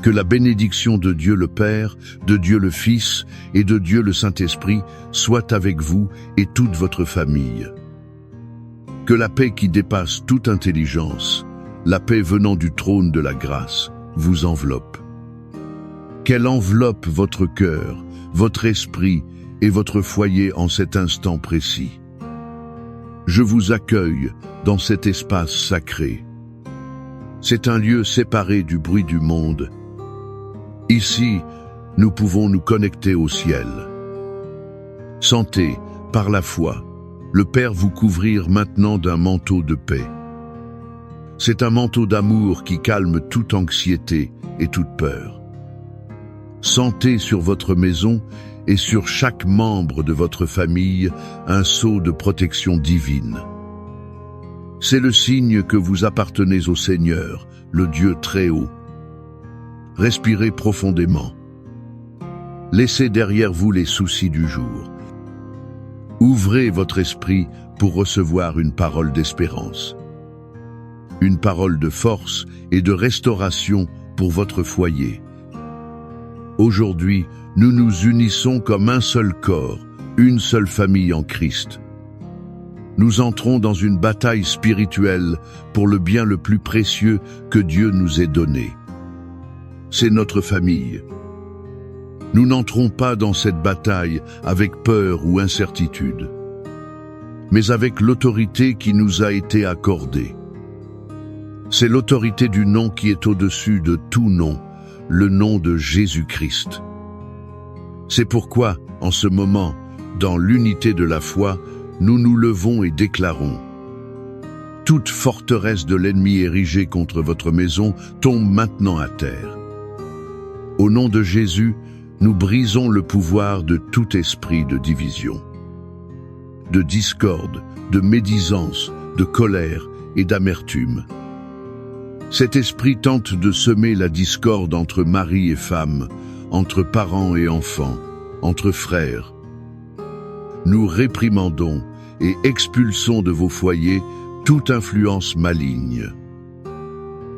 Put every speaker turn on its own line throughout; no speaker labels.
Que la bénédiction de Dieu le Père, de Dieu le Fils et de Dieu le Saint-Esprit soit avec vous et toute votre famille. Que la paix qui dépasse toute intelligence, la paix venant du trône de la grâce, vous enveloppe. Qu'elle enveloppe votre cœur, votre esprit et votre foyer en cet instant précis. Je vous accueille dans cet espace sacré. C'est un lieu séparé du bruit du monde. Ici, nous pouvons nous connecter au ciel. Sentez, par la foi, le Père vous couvrir maintenant d'un manteau de paix. C'est un manteau d'amour qui calme toute anxiété et toute peur. Sentez sur votre maison et sur chaque membre de votre famille un sceau de protection divine. C'est le signe que vous appartenez au Seigneur, le Dieu très haut. Respirez profondément. Laissez derrière vous les soucis du jour. Ouvrez votre esprit pour recevoir une parole d'espérance. Une parole de force et de restauration pour votre foyer. Aujourd'hui, nous nous unissons comme un seul corps, une seule famille en Christ. Nous entrons dans une bataille spirituelle pour le bien le plus précieux que Dieu nous ait donné. C'est notre famille. Nous n'entrons pas dans cette bataille avec peur ou incertitude, mais avec l'autorité qui nous a été accordée. C'est l'autorité du nom qui est au-dessus de tout nom, le nom de Jésus-Christ. C'est pourquoi, en ce moment, dans l'unité de la foi, nous nous levons et déclarons: toute forteresse de l'ennemi érigée contre votre maison tombe maintenant à terre. Au nom de Jésus, nous brisons le pouvoir de tout esprit de division, de discorde, de médisance, de colère et d'amertume. Cet esprit tente de semer la discorde entre mari et femme, entre parents et enfants, entre frères. Nous réprimandons et expulsons de vos foyers toute influence maligne.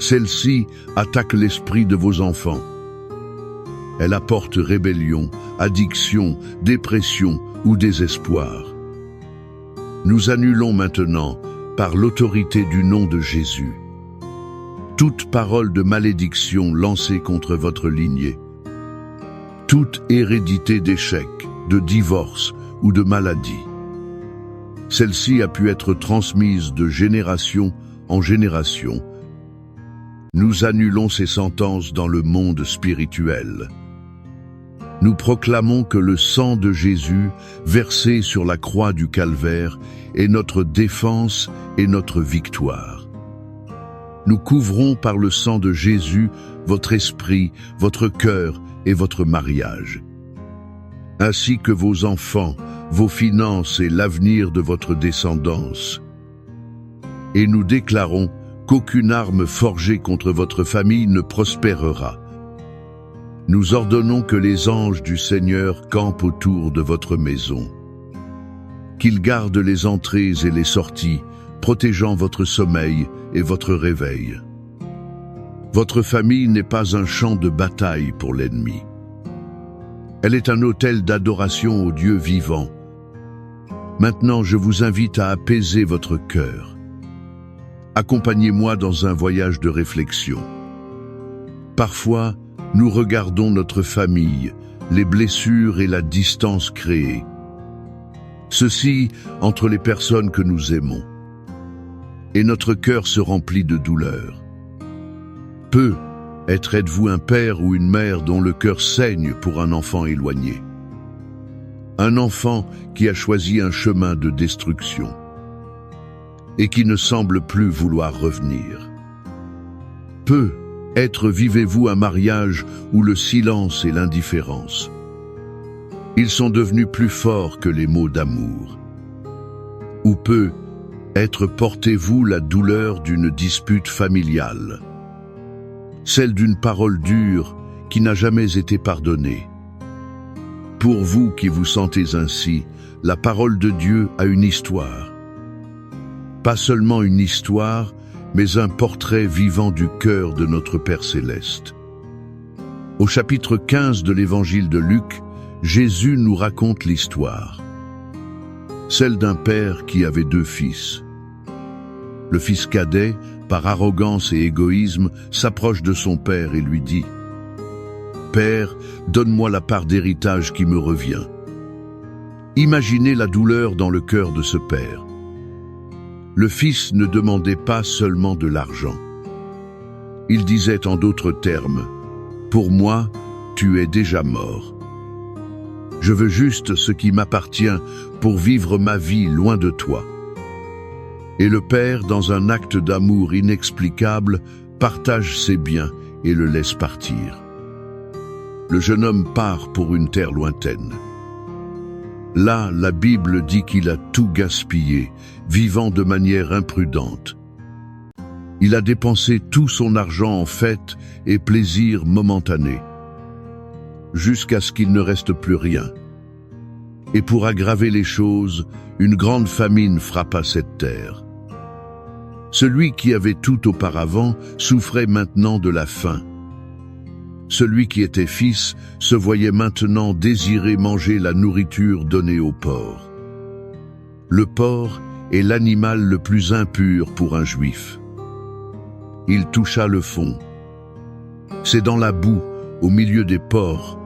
Celle-ci attaque l'esprit de vos enfants. Elle apporte rébellion, addiction, dépression ou désespoir. Nous annulons maintenant, par l'autorité du nom de Jésus, toute parole de malédiction lancée contre votre lignée, toute hérédité d'échec, de divorce ou de maladie. Celle-ci a pu être transmise de génération en génération. Nous annulons ces sentences dans le monde spirituel. Nous proclamons que le sang de Jésus, versé sur la croix du Calvaire, est notre défense et notre victoire. Nous couvrons par le sang de Jésus votre esprit, votre cœur et votre mariage, ainsi que vos enfants, vos finances et l'avenir de votre descendance. Et nous déclarons qu'aucune arme forgée contre votre famille ne prospérera. Nous ordonnons que les anges du Seigneur campent autour de votre maison, qu'ils gardent les entrées et les sorties, protégeant votre sommeil et votre réveil. Votre famille n'est pas un champ de bataille pour l'ennemi. Elle est un autel d'adoration au Dieu vivant. Maintenant, je vous invite à apaiser votre cœur. Accompagnez-moi dans un voyage de réflexion. Parfois, nous regardons notre famille, les blessures et la distance créée. Ceci entre les personnes que nous aimons. Et notre cœur se remplit de douleur. Peut-être êtes-vous un père ou une mère dont le cœur saigne pour un enfant éloigné. Un enfant qui a choisi un chemin de destruction et qui ne semble plus vouloir revenir. Peut-être vivez-vous un mariage où le silence et l'indifférence. Ils sont devenus plus forts que les mots d'amour. Ou peut-être portez-vous la douleur d'une dispute familiale, celle d'une parole dure qui n'a jamais été pardonnée. Pour vous qui vous sentez ainsi, la parole de Dieu a une histoire. Pas seulement une histoire, mais un portrait vivant du cœur de notre Père Céleste. Au chapitre 15 de l'évangile de Luc, Jésus nous raconte l'histoire. Celle d'un père qui avait 2 fils. Le fils cadet, par arrogance et égoïsme, s'approche de son père et lui dit « Père, donne-moi la part d'héritage qui me revient. » Imaginez la douleur dans le cœur de ce père. Le fils ne demandait pas seulement de l'argent. Il disait en d'autres termes « Pour moi, tu es déjà mort. Je veux juste ce qui m'appartient pour vivre ma vie loin de toi. » Et le père, dans un acte d'amour inexplicable, partage ses biens et le laisse partir. Le jeune homme part pour une terre lointaine. Là, la Bible dit qu'il a tout gaspillé, vivant de manière imprudente. Il a dépensé tout son argent en fêtes et plaisirs momentanés, jusqu'à ce qu'il ne reste plus rien. Et pour aggraver les choses, une grande famine frappa cette terre. Celui qui avait tout auparavant souffrait maintenant de la faim. Celui qui était fils se voyait maintenant désirer manger la nourriture donnée au porc. Le porc est l'animal le plus impur pour un juif. Il toucha le fond. C'est dans la boue, au milieu des porcs,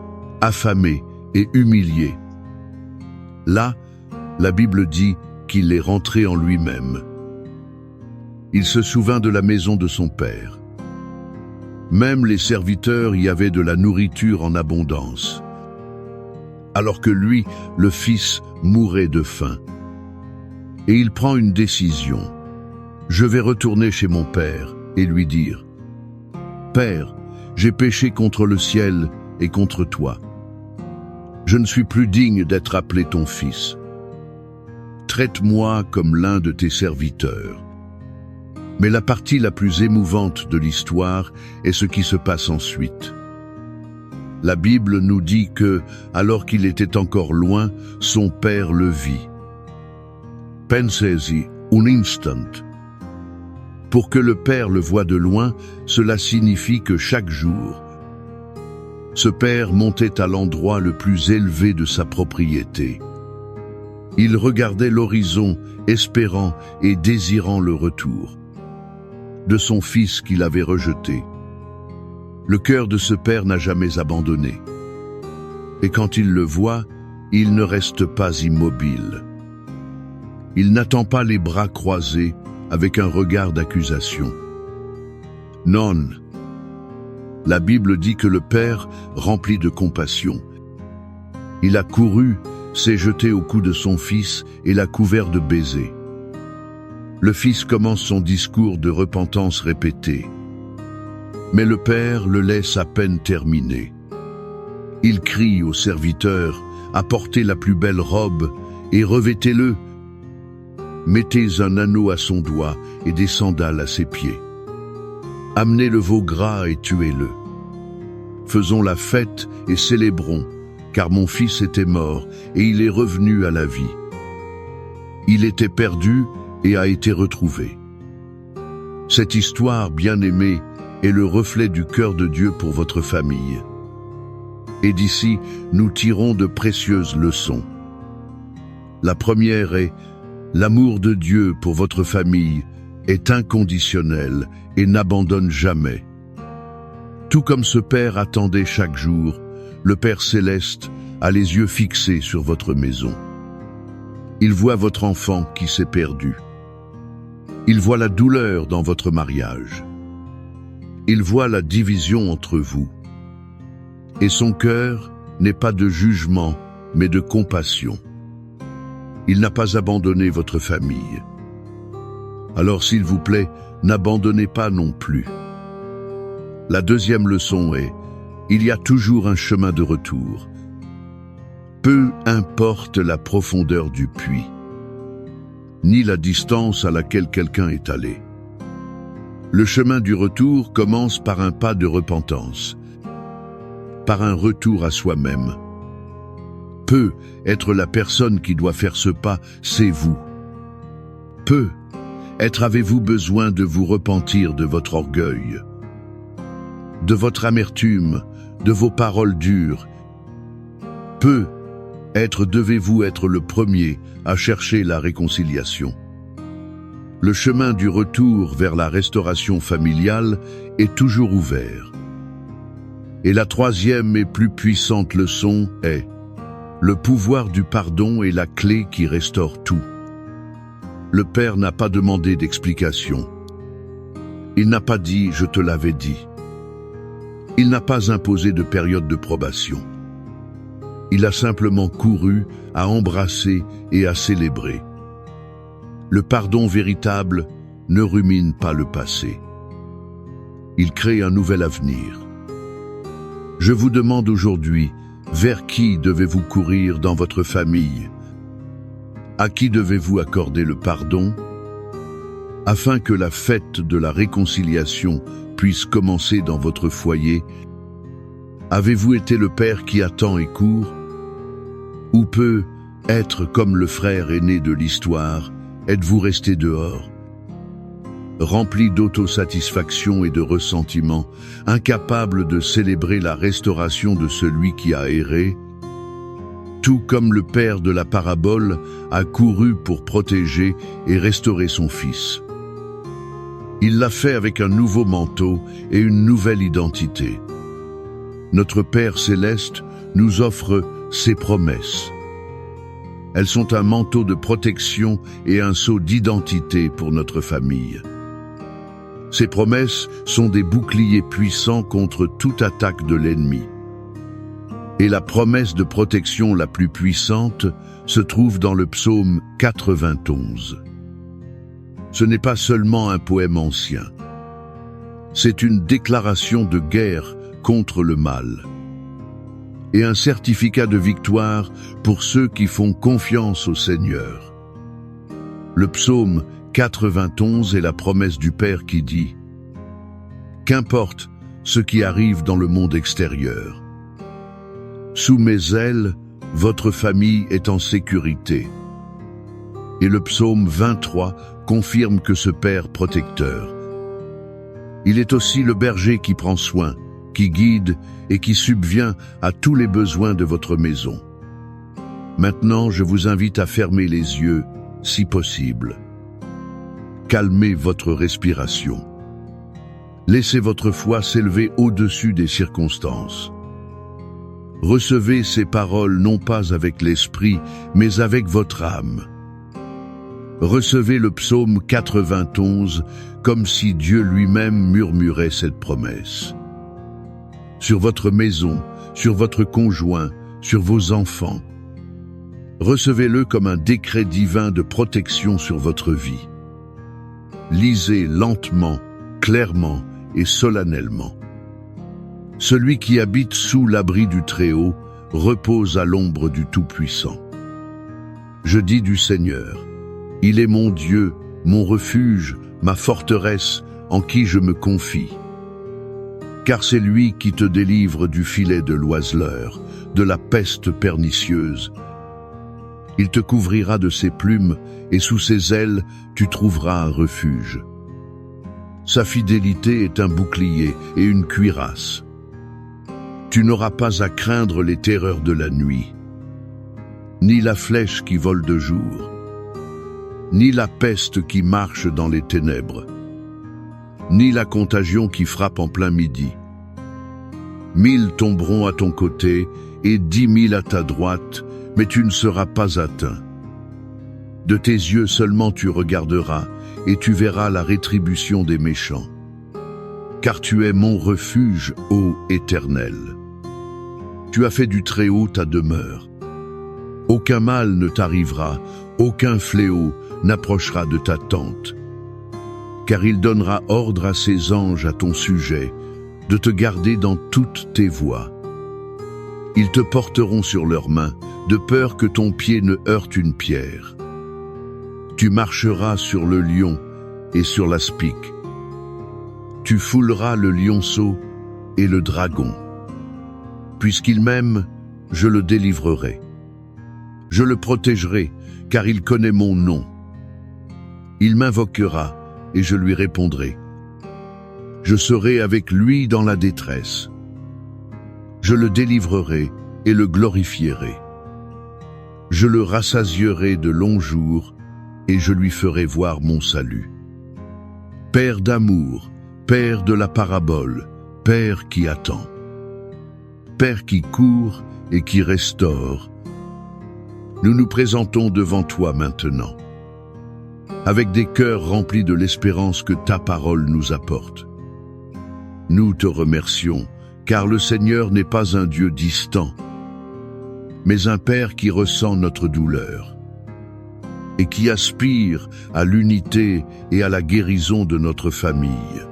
affamé et humilié. Là, la Bible dit qu'il est rentré en lui-même. Il se souvint de la maison de son père. Même les serviteurs y avaient de la nourriture en abondance, alors que lui, le fils, mourait de faim. Et il prend une décision. Je vais retourner chez mon père et lui dire « Père, j'ai péché contre le ciel et contre toi. Je ne suis plus digne d'être appelé ton fils. Traite-moi comme l'un de tes serviteurs. » Mais la partie la plus émouvante de l'histoire est ce qui se passe ensuite. La Bible nous dit que, alors qu'il était encore loin, son père le vit. Pensez-y, un instant. Pour que le père le voie de loin, cela signifie que chaque jour, ce père montait à l'endroit le plus élevé de sa propriété. Il regardait l'horizon, espérant et désirant le retour de son fils qu'il avait rejeté. Le cœur de ce père n'a jamais abandonné. Et quand il le voit, il ne reste pas immobile. Il n'attend pas les bras croisés avec un regard d'accusation. Non. La Bible dit que le père, rempli de compassion, il a couru, s'est jeté au cou de son fils et l'a couvert de baisers. Le fils commence son discours de repentance répété. Mais le père le laisse à peine terminer. Il crie au serviteur, apportez la plus belle robe et revêtez-le. Mettez un anneau à son doigt et des sandales à ses pieds. Amenez le veau gras et tuez-le. Faisons la fête et célébrons, car mon fils était mort et il est revenu à la vie. Il était perdu et a été retrouvé. Cette histoire, bien-aimée, est le reflet du cœur de Dieu pour votre famille. Et d'ici, nous tirons de précieuses leçons. La première est, l'amour de Dieu pour votre famille est inconditionnel et n'abandonne jamais. Tout comme ce Père attendait chaque jour, le Père céleste a les yeux fixés sur votre maison. Il voit votre enfant qui s'est perdu. Il voit la douleur dans votre mariage. Il voit la division entre vous. Et son cœur n'est pas de jugement, mais de compassion. Il n'a pas abandonné votre famille. Alors s'il vous plaît, n'abandonnez pas non plus. La deuxième leçon est, il y a toujours un chemin de retour. Peu importe la profondeur du puits, ni la distance à laquelle quelqu'un est allé. Le chemin du retour commence par un pas de repentance, par un retour à soi-même. Peut être la personne qui doit faire ce pas, c'est vous. Peut être avez-vous besoin de vous repentir de votre orgueil, de votre amertume, de vos paroles dures. Peut-être devez-vous être le premier à chercher la réconciliation. Le chemin du retour vers la restauration familiale est toujours ouvert. Et la troisième et plus puissante leçon est: le pouvoir du pardon est la clé qui restaure tout. Le Père n'a pas demandé d'explication. Il n'a pas dit « je te l'avais dit ». Il n'a pas imposé de période de probation. Il a simplement couru à embrasser et à célébrer. Le pardon véritable ne rumine pas le passé. Il crée un nouvel avenir. Je vous demande aujourd'hui, vers qui devez-vous courir dans votre famille? À qui devez-vous accorder le pardon? Afin que la fête de la réconciliation puisse commencer dans votre foyer, avez-vous été le père qui attend et court? Ou peut-être comme le frère aîné de l'histoire, êtes-vous resté dehors? Rempli d'autosatisfaction et de ressentiment, incapable de célébrer la restauration de celui qui a erré, tout comme le père de la parabole a couru pour protéger et restaurer son fils. Il l'a fait avec un nouveau manteau et une nouvelle identité. Notre Père céleste nous offre ses promesses. Elles sont un manteau de protection et un sceau d'identité pour notre famille. Ces promesses sont des boucliers puissants contre toute attaque de l'ennemi. Et la promesse de protection la plus puissante se trouve dans le psaume 91. Ce n'est pas seulement un poème ancien. C'est une déclaration de guerre contre le mal. Et un certificat de victoire pour ceux qui font confiance au Seigneur. Le psaume 91 est la promesse du Père qui dit « Qu'importe ce qui arrive dans le monde extérieur. Sous mes ailes, votre famille est en sécurité. » Et le psaume 23 confirme que ce Père protecteur, il est aussi le berger qui prend soin, qui guide et qui subvient à tous les besoins de votre maison. Maintenant, je vous invite à fermer les yeux, si possible. Calmez votre respiration. Laissez votre foi s'élever au-dessus des circonstances. Recevez ces paroles non pas avec l'esprit, mais avec votre âme. Recevez le psaume 91 comme si Dieu lui-même murmurait cette promesse. Sur votre maison, sur votre conjoint, sur vos enfants. Recevez-le comme un décret divin de protection sur votre vie. Lisez lentement, clairement et solennellement. Celui qui habite sous l'abri du Très-Haut repose à l'ombre du Tout-Puissant. Je dis du Seigneur, il est mon Dieu, mon refuge, ma forteresse, en qui je me confie. Car c'est lui qui te délivre du filet de l'oiseleur, de la peste pernicieuse. Il te couvrira de ses plumes, et sous ses ailes, tu trouveras un refuge. Sa fidélité est un bouclier et une cuirasse. Tu n'auras pas à craindre les terreurs de la nuit, ni la flèche qui vole de jour, ni la peste qui marche dans les ténèbres, ni la contagion qui frappe en plein midi. 1000 tomberont à ton côté et 10 000 à ta droite, mais tu ne seras pas atteint. De tes yeux seulement tu regarderas, et tu verras la rétribution des méchants. Car tu es mon refuge, ô Éternel. Tu as fait du Très-Haut ta demeure. Aucun mal ne t'arrivera, aucun fléau n'approchera de ta tente. Car il donnera ordre à ses anges à ton sujet, de te garder dans toutes tes voies. Ils te porteront sur leurs mains, de peur que ton pied ne heurte une pierre. Tu marcheras sur le lion et sur l'aspic. Tu fouleras le lionceau et le dragon. Puisqu'il m'aime, je le délivrerai. Je le protégerai, car il connaît mon nom. Il m'invoquera et je lui répondrai. Je serai avec lui dans la détresse. Je le délivrerai et le glorifierai. Je le rassasierai de longs jours et je lui ferai voir mon salut. Père d'amour, Père de la parabole, Père qui attend. Père qui court et qui restaure, nous nous présentons devant toi maintenant, avec des cœurs remplis de l'espérance que ta parole nous apporte. Nous te remercions, car le Seigneur n'est pas un Dieu distant, mais un Père qui ressent notre douleur et qui aspire à l'unité et à la guérison de notre famille.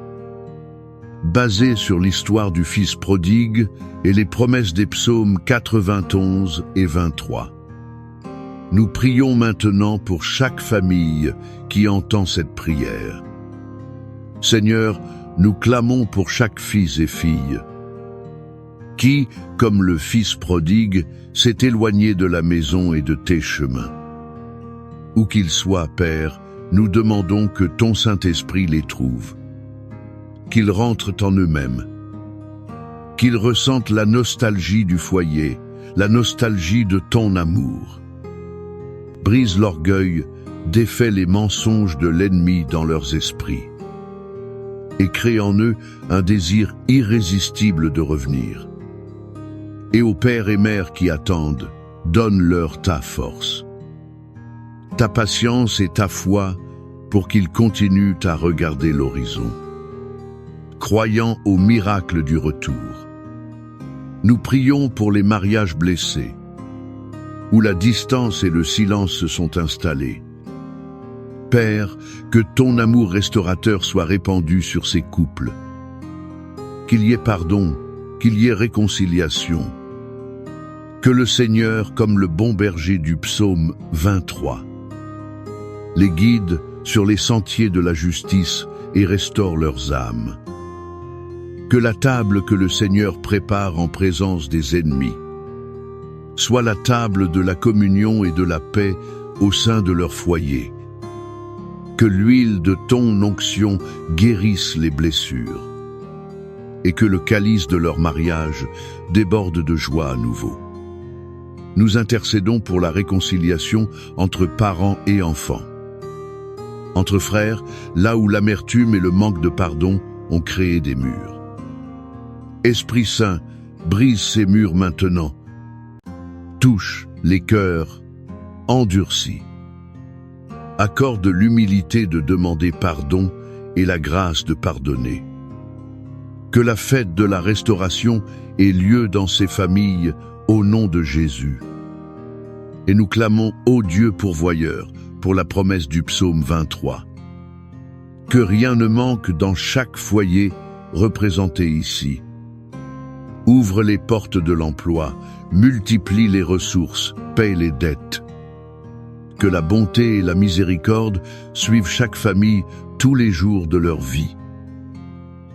Basé sur l'histoire du Fils prodigue et les promesses des psaumes 91 et 23. Nous prions maintenant pour chaque famille qui entend cette prière. Seigneur, nous clamons pour chaque fils et fille qui, comme le Fils prodigue, s'est éloigné de la maison et de tes chemins. Où qu'ils soient, Père, nous demandons que ton Saint-Esprit les trouve, qu'ils rentrent en eux-mêmes, qu'ils ressentent la nostalgie du foyer, la nostalgie de ton amour. Brise l'orgueil, défais les mensonges de l'ennemi dans leurs esprits et crée en eux un désir irrésistible de revenir. Et aux pères et mères qui attendent, donne-leur ta force, ta patience et ta foi pour qu'ils continuent à regarder l'horizon, croyant au miracle du retour. Nous prions pour les mariages blessés, où la distance et le silence se sont installés. Père, que ton amour restaurateur soit répandu sur ces couples, qu'il y ait pardon, qu'il y ait réconciliation, que le Seigneur, comme le bon berger du psaume 23, les guide sur les sentiers de la justice et restaure leurs âmes. Que la table que le Seigneur prépare en présence des ennemis soit la table de la communion et de la paix au sein de leur foyer. Que l'huile de ton onction guérisse les blessures et que le calice de leur mariage déborde de joie à nouveau. Nous intercédons pour la réconciliation entre parents et enfants, entre frères, là où l'amertume et le manque de pardon ont créé des murs. Esprit Saint, brise ces murs maintenant, touche les cœurs endurcis, accorde l'humilité de demander pardon et la grâce de pardonner. Que la fête de la restauration ait lieu dans ces familles au nom de Jésus. Et nous clamons ô Dieu pourvoyeur pour la promesse du psaume 23. Que rien ne manque dans chaque foyer représenté ici. Ouvre les portes de l'emploi, multiplie les ressources, paie les dettes. Que la bonté et la miséricorde suivent chaque famille tous les jours de leur vie.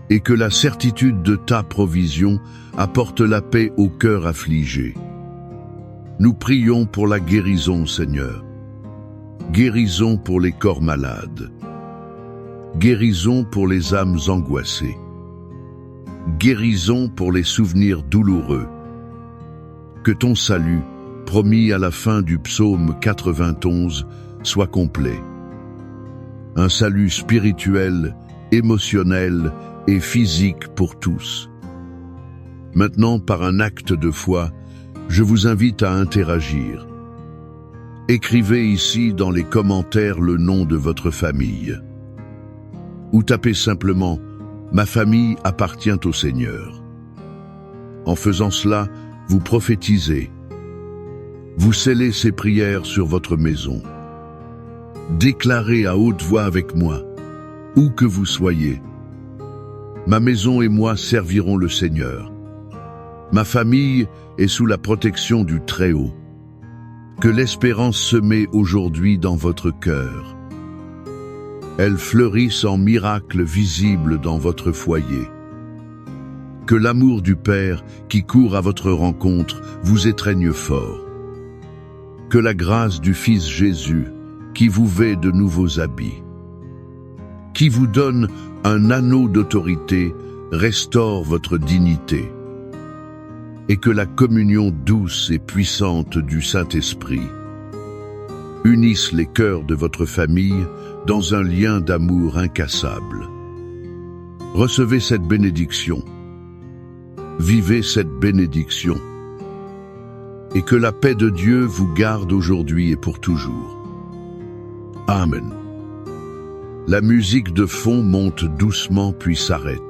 Et que la certitude de ta provision apporte la paix au cœur affligé. Nous prions pour la guérison, Seigneur. Guérison pour les corps malades. Guérison pour les âmes angoissées. Guérison pour les souvenirs douloureux. Que ton salut, promis à la fin du psaume 91, soit complet. Un salut spirituel, émotionnel et physique pour tous. Maintenant, par un acte de foi, je vous invite à interagir. Écrivez ici dans les commentaires le nom de votre famille. Ou tapez simplement « Ma famille appartient au Seigneur ». En faisant cela, vous prophétisez. Vous scellez ces prières sur votre maison. Déclarez à haute voix avec moi, où que vous soyez. Ma maison et moi servirons le Seigneur. Ma famille est sous la protection du Très-Haut. Que l'espérance semée aujourd'hui dans votre cœur, elle fleurisse en miracles visibles dans votre foyer. Que l'amour du Père qui court à votre rencontre vous étreigne fort. Que la grâce du Fils Jésus, qui vous vêt de nouveaux habits, qui vous donne un anneau d'autorité, restaure votre dignité. et que la communion douce et puissante du Saint-Esprit unisse les cœurs de votre famille dans un lien d'amour incassable. Recevez cette bénédiction. Vivez cette bénédiction. Et que la paix de Dieu vous garde aujourd'hui et pour toujours. Amen. La musique de fond monte doucement puis s'arrête.